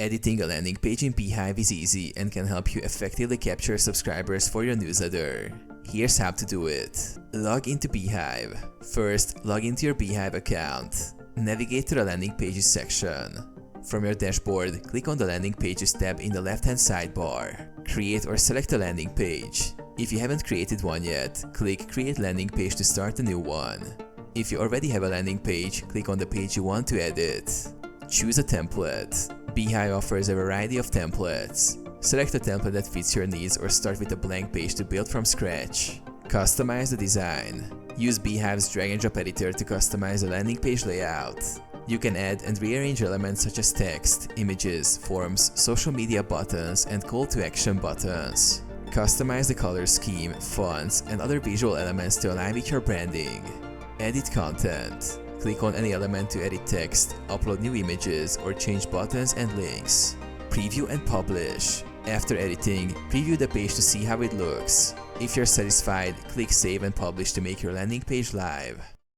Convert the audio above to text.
Editing a landing page in Beehiiv is easy and can help you effectively capture subscribers for your newsletter. Here's how to do it. Log into Beehiiv. First, log into your Beehiiv account. Navigate to the landing pages section. From your dashboard, click on the landing pages tab in the left-hand sidebar. Create or select a landing page. If you haven't created one yet, click Create Landing Page to start a new one. If you already have a landing page, click on the page you want to edit. Choose a template. Beehiiv offers a variety of templates. Select a template that fits your needs or start with a blank page to build from scratch. Customize the design. Use Beehiiv's drag and drop editor to customize the landing page layout. You can add and rearrange elements such as text, images, forms, social media buttons, and call to action buttons. Customize the color scheme, fonts, and other visual elements to align with your branding. Edit content. Click on any element to edit text, upload new images, or change buttons and links. Preview and publish. After editing, preview the page to see how it looks. If you're satisfied, click Save and Publish to make your landing page live.